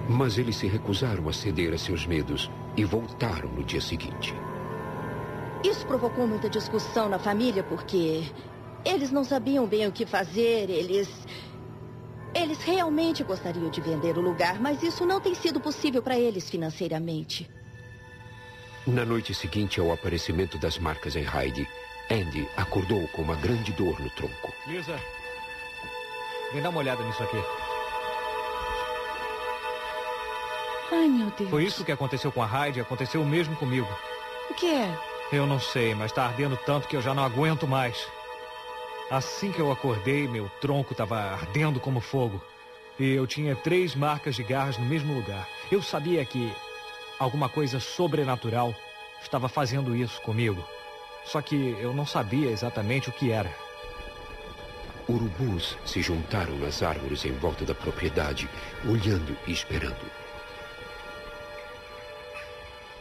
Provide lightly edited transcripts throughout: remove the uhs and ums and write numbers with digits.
Mas eles se recusaram a ceder a seus medos e voltaram no dia seguinte. Isso provocou muita discussão na família porque eles não sabiam bem o que fazer. Eles realmente gostariam de vender o lugar, mas isso não tem sido possível para eles financeiramente. Na noite seguinte ao aparecimento das marcas em Heidi, Andy acordou com uma grande dor no tronco. Lisa, vem dar uma olhada nisso aqui. Ai, meu Deus. Foi isso que aconteceu com a Heidi, aconteceu o mesmo comigo. O que é? Eu não sei, mas tá ardendo tanto que eu já não aguento mais. Assim que eu acordei, meu tronco estava ardendo como fogo. E eu tinha 3 marcas de garras no mesmo lugar. Eu sabia que alguma coisa sobrenatural estava fazendo isso comigo. Só que eu não sabia exatamente o que era. Urubus se juntaram nas árvores em volta da propriedade, olhando e esperando.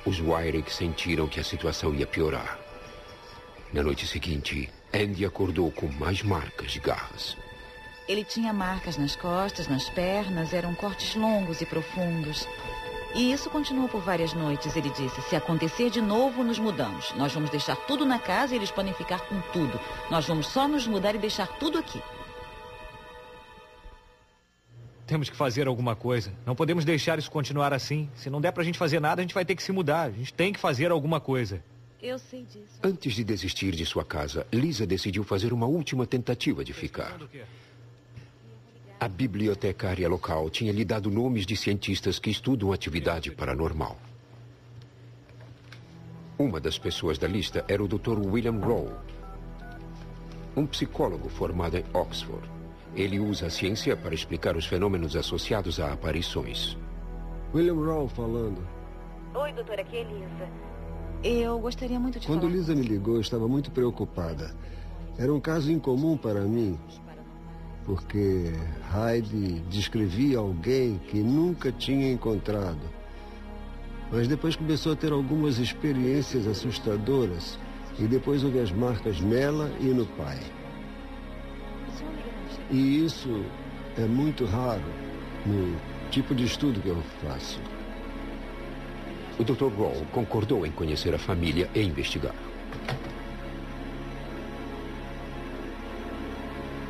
Os Wyrick sentiram que a situação ia piorar. Na noite seguinte, Andy acordou com mais marcas de garras. Ele tinha marcas nas costas, nas pernas, eram cortes longos e profundos. E isso continuou por várias noites. Ele disse, se acontecer de novo, nos mudamos. Nós vamos deixar tudo na casa e eles podem ficar com tudo. Nós vamos só nos mudar e deixar tudo aqui. Temos que fazer alguma coisa. Não podemos deixar isso continuar assim. Se não der pra gente fazer nada, a gente vai ter que se mudar. A gente tem que fazer alguma coisa. Eu sei disso. Antes de desistir de sua casa, Lisa decidiu fazer uma última tentativa de ficar. A bibliotecária local tinha lhe dado nomes de cientistas que estudam atividade paranormal. Uma das pessoas da lista era o Dr. William Rowe, um psicólogo formado em Oxford. Ele usa a ciência para explicar os fenômenos associados a aparições. William Rowe falando. Oi, doutora, aqui é Lisa. Eu gostaria muito de Quando falar... Lisa me ligou, eu estava muito preocupada. Era um caso incomum para mim, porque Heidi descrevia alguém que nunca tinha encontrado. Mas depois começou a ter algumas experiências assustadoras e depois houve as marcas nela e no pai. E isso é muito raro no tipo de estudo que eu faço. O Dr. Rowe concordou em conhecer a família e investigar.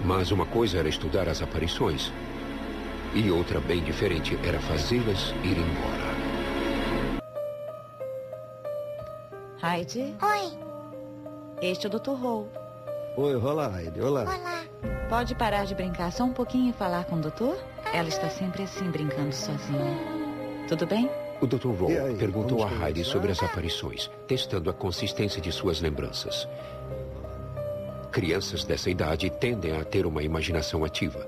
Mas uma coisa era estudar as aparições e outra bem diferente era fazê-las ir embora. Heidi? Oi. Este é o Dr. Rowe. Oi, olá, Heidi, olá. Olá. Pode parar de brincar só um pouquinho e falar com o doutor? Ela está sempre assim, brincando sozinha. Tudo bem? O Dr. Rowe aí, perguntou a vamos Heidi conversar? sobre as aparições, testando a consistência de suas lembranças. Crianças dessa idade tendem a ter uma imaginação ativa.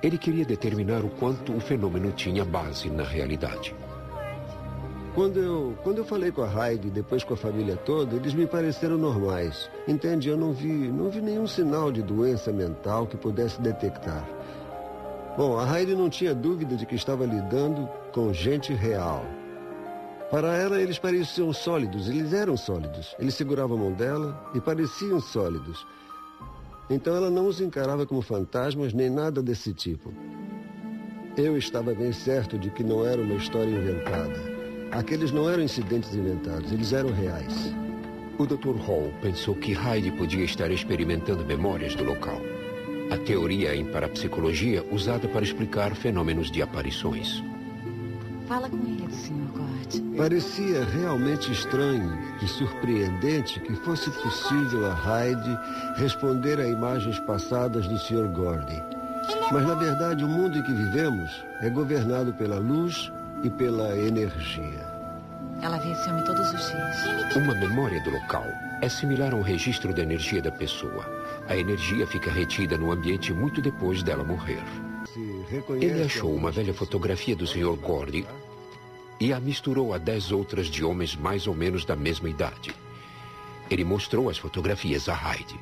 Ele queria determinar o quanto o fenômeno tinha base na realidade. Quando eu falei com a Heidi, depois com a família toda, eles me pareceram normais. Entende? Eu não vi nenhum sinal de doença mental que pudesse detectar. Bom, a Heidi não tinha dúvida de que estava lidando com gente real. Para ela, eles pareciam sólidos, eles eram sólidos. Ele segurava a mão dela e pareciam sólidos. Então ela não os encarava como fantasmas nem nada desse tipo. Eu estava bem certo de que não era uma história inventada. Aqueles não eram incidentes inventados, eles eram reais. O Dr. Hall pensou que Heidi podia estar experimentando memórias do local. A teoria em parapsicologia usada para explicar fenômenos de aparições. Fala com ele, Sr. Gord. Parecia realmente estranho e surpreendente que fosse possível a Heidi responder a imagens passadas do Sr. Gordy. Mas, na verdade, o mundo em que vivemos é governado pela luz e pela energia. Ela vê esse homem todos os dias. Uma memória do local é similar a um registro da energia da pessoa. A energia fica retida no ambiente muito depois dela morrer. Ele achou uma velha fotografia do Sr. Gordy e a misturou a 10 outras de homens mais ou menos da mesma idade. Ele mostrou as fotografias a Heidi.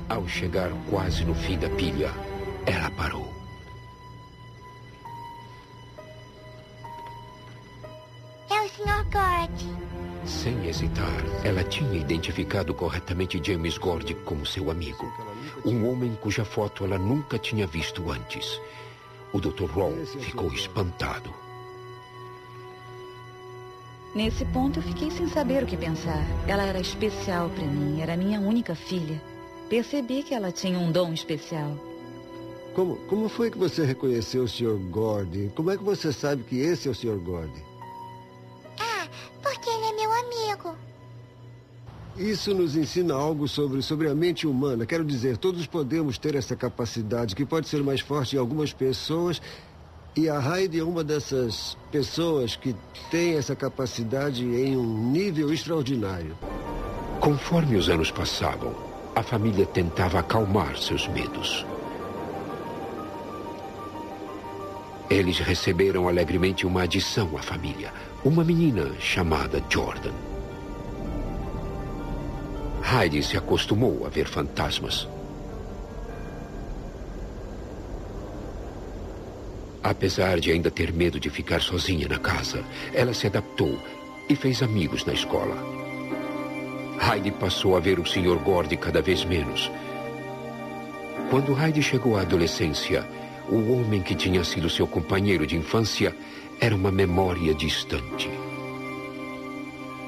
Ao chegar quase no fim da pilha, ela parou. Sr. Gordy. Sem hesitar, ela tinha identificado corretamente James Gordy como seu amigo. Um homem cuja foto ela nunca tinha visto antes. O Dr. Ron ficou espantado. Nesse ponto eu fiquei sem saber o que pensar. Ela era especial para mim, era minha única filha. Percebi que ela tinha um dom especial. Como foi que você reconheceu o Sr. Gordy? Como é que você sabe que esse é o Sr. Gordy? Porque ele é meu amigo. Isso nos ensina algo sobre a mente humana. Quero dizer, todos podemos ter essa capacidade, que pode ser mais forte em algumas pessoas. E a Heidi é uma dessas pessoas que tem essa capacidade em um nível extraordinário. Conforme os anos passavam, a família tentava acalmar seus medos. Eles receberam alegremente uma adição à família, uma menina chamada Jordan. Heidi se acostumou a ver fantasmas. Apesar de ainda ter medo de ficar sozinha na casa, ela se adaptou e fez amigos na escola. Heidi passou a ver o Sr. Gordy cada vez menos. Quando Heidi chegou à adolescência, o homem que tinha sido seu companheiro de infância era uma memória distante.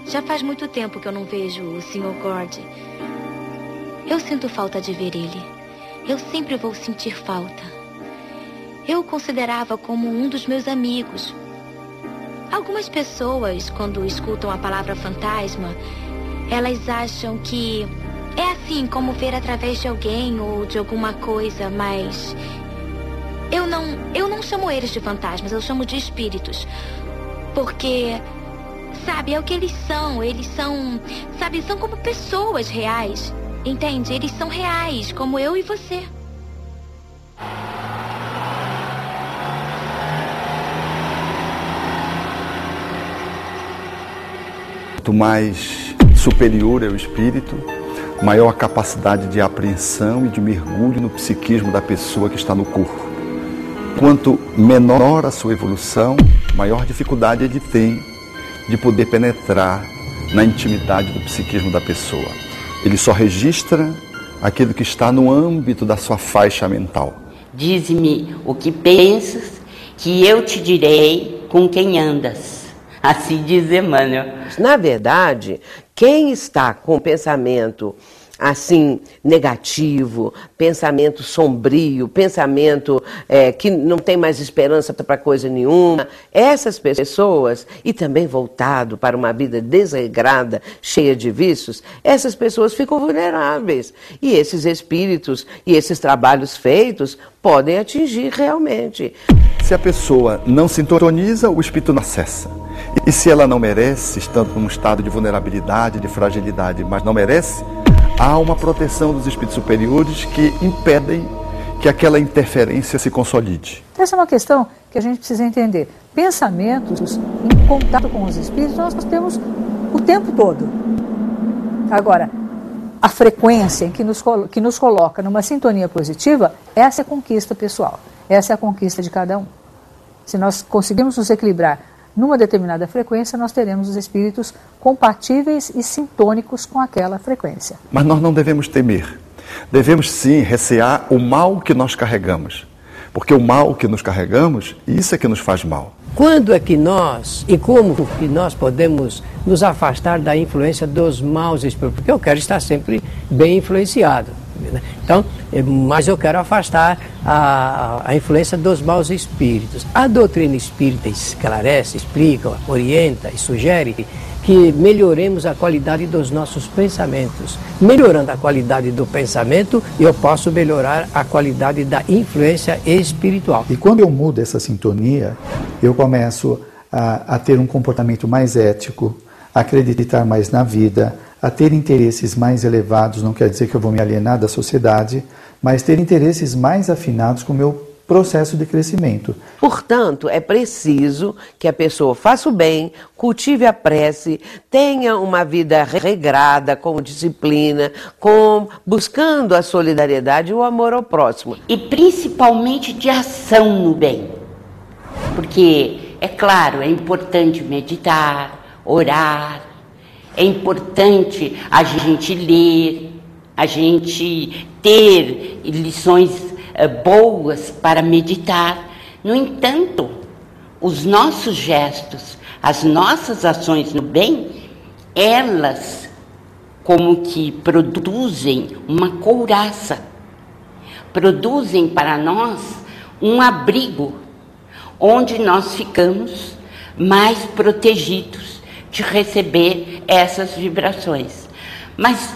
Já faz muito tempo que eu não vejo o Sr. Gordy. Eu sinto falta de ver ele. Eu sempre vou sentir falta. Eu o considerava como um dos meus amigos. Algumas pessoas, quando escutam a palavra fantasma, elas acham que é assim como ver através de alguém ou de alguma coisa, mas eu não chamo eles de fantasmas, eu chamo de espíritos. Porque, sabe, é o que eles são, sabe, são como pessoas reais, entende? Eles são reais, como eu e você. Quanto mais superior é o espírito, maior a capacidade de apreensão e de mergulho no psiquismo da pessoa que está no corpo. Quanto menor a sua evolução, maior dificuldade ele tem de poder penetrar na intimidade do psiquismo da pessoa. Ele só registra aquilo que está no âmbito da sua faixa mental. Dize-me o que pensas, que eu te direi com quem andas. Assim diz Emmanuel. Na verdade, quem está com pensamento assim negativo, pensamento sombrio, pensamento que não tem mais esperança para coisa nenhuma, essas pessoas, e também voltado para uma vida desregrada, cheia de vícios, essas pessoas ficam vulneráveis. E esses espíritos e esses trabalhos feitos podem atingir realmente. Se a pessoa não sintoniza, o espírito não acessa. E se ela não merece, estando num estado de vulnerabilidade, de fragilidade, mas não merece, há uma proteção dos espíritos superiores que impedem que aquela interferência se consolide. Essa é uma questão que a gente precisa entender. Pensamentos em contato com os espíritos nós temos o tempo todo. Agora, a frequência em que nos coloca numa sintonia positiva, essa é a conquista pessoal. Essa é a conquista de cada um. Se nós conseguirmos nos equilibrar numa determinada frequência, nós teremos os espíritos compatíveis e sintônicos com aquela frequência. Mas nós não devemos temer. Devemos sim recear o mal que nós carregamos. Porque o mal que nos carregamos, isso é que nos faz mal. Quando é que nós, e como que nós podemos nos afastar da influência dos maus espíritos? Porque eu quero estar sempre bem influenciado. Então, mas eu quero afastar a influência dos maus espíritos. A doutrina espírita esclarece, explica, orienta e sugere que melhoremos a qualidade dos nossos pensamentos. Melhorando a qualidade do pensamento, eu posso melhorar a qualidade da influência espiritual. E quando eu mudo essa sintonia, eu começo a ter um comportamento mais ético, a acreditar mais na vida, a ter interesses mais elevados. Não quer dizer que eu vou me alienar da sociedade, mas ter interesses mais afinados com o meu processo de crescimento. Portanto, é preciso que a pessoa faça o bem, cultive a prece, tenha uma vida regrada, com disciplina, buscando a solidariedade e o amor ao próximo. E principalmente de ação no bem. Porque É claro, é importante meditar, orar, é importante a gente ler, a gente ter lições boas para meditar. No entanto, os nossos gestos, as nossas ações no bem, elas como que produzem uma couraça, produzem para nós um abrigo, onde nós ficamos mais protegidos de receber essas vibrações. Mas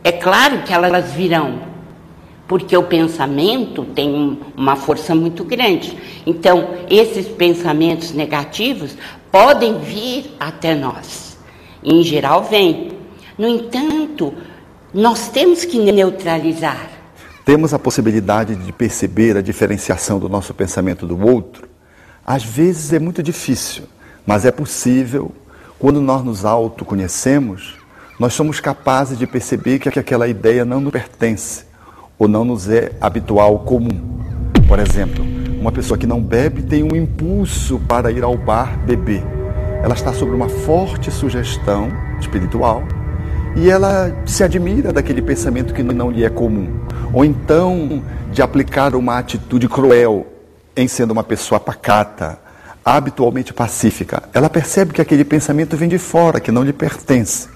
é claro que elas virão, porque o pensamento tem uma força muito grande. Então, esses pensamentos negativos podem vir até nós. E, em geral, vêm. No entanto, nós temos que neutralizar. Temos a possibilidade de perceber a diferenciação do nosso pensamento do outro. Às vezes é muito difícil, mas é possível. Quando nós nos autoconhecemos, nós somos capazes de perceber que aquela ideia não nos pertence ou não nos é habitual, comum. Por exemplo, uma pessoa que não bebe tem um impulso para ir ao bar beber. Ela está sob uma forte sugestão espiritual e ela se admira daquele pensamento que não lhe é comum. Ou então de aplicar uma atitude cruel em sendo uma pessoa pacata, habitualmente pacífica. Ela percebe que aquele pensamento vem de fora, que não lhe pertence.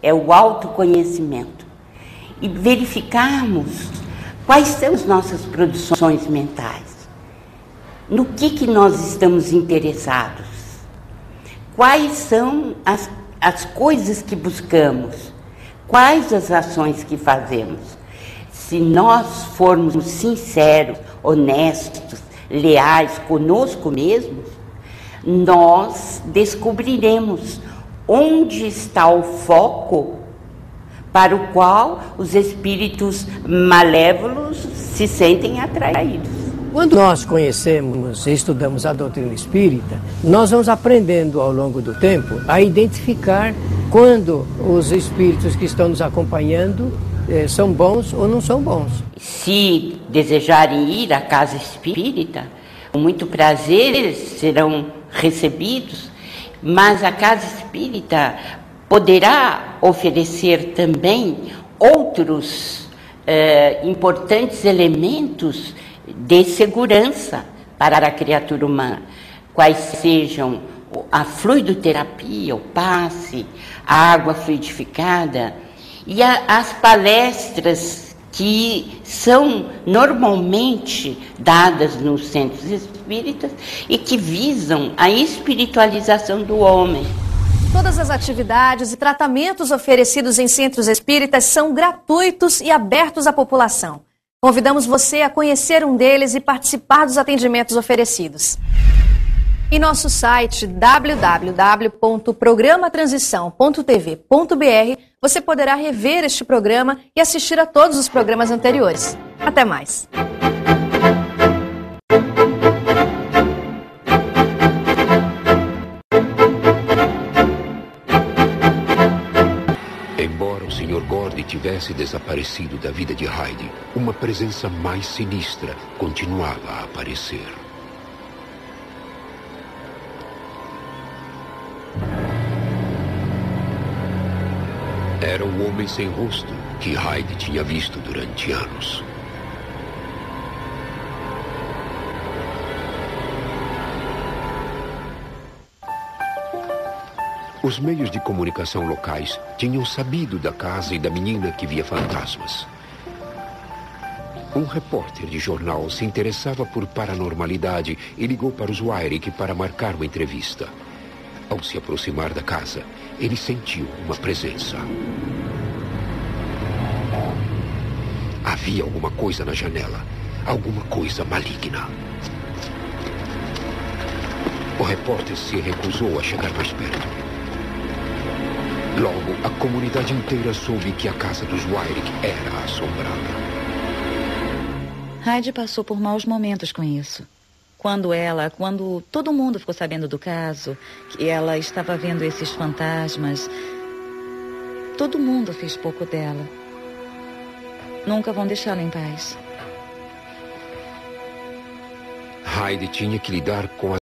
É o autoconhecimento. E verificarmos quais são as nossas produções mentais. No que nós estamos interessados. Quais são as coisas que buscamos. Quais as ações que fazemos. Se nós formos sinceros, honestos, leais conosco mesmos, nós descobriremos onde está o foco para o qual os espíritos malévolos se sentem atraídos. Quando nós conhecemos e estudamos a doutrina espírita, nós vamos aprendendo ao longo do tempo a identificar quando os espíritos que estão nos acompanhando são bons ou não são bons. Se desejarem ir à casa espírita, com muito prazer serão recebidos, mas a casa espírita poderá oferecer também outros importantes elementos de segurança para a criatura humana, quais sejam a fluidoterapia, o passe, a água fluidificada e as palestras que são normalmente dadas nos centros espíritas e que visam a espiritualização do homem. Todas as atividades e tratamentos oferecidos em centros espíritas são gratuitos e abertos à população. Convidamos você a conhecer um deles e participar dos atendimentos oferecidos. Em nosso site www.programatransição.tv.br você poderá rever este programa e assistir a todos os programas anteriores. Até mais! Embora o Sr. Gordy tivesse desaparecido da vida de Heidi, uma presença mais sinistra continuava a aparecer. Era o homem sem rosto que Heidi tinha visto durante anos. Os meios de comunicação locais tinham sabido da casa e da menina que via fantasmas. Um repórter de jornal se interessava por paranormalidade e ligou para os Wyrick para marcar uma entrevista. Ao se aproximar da casa, ele sentiu uma presença. Havia alguma coisa na janela, alguma coisa maligna. O repórter se recusou a chegar mais perto. Logo, a comunidade inteira soube que a casa dos Wyrick era assombrada. Heidi passou por maus momentos com isso. Quando todo mundo ficou sabendo do caso, que ela estava vendo esses fantasmas, todo mundo fez pouco dela. Nunca vão deixá-la em paz. Heidi tinha que lidar com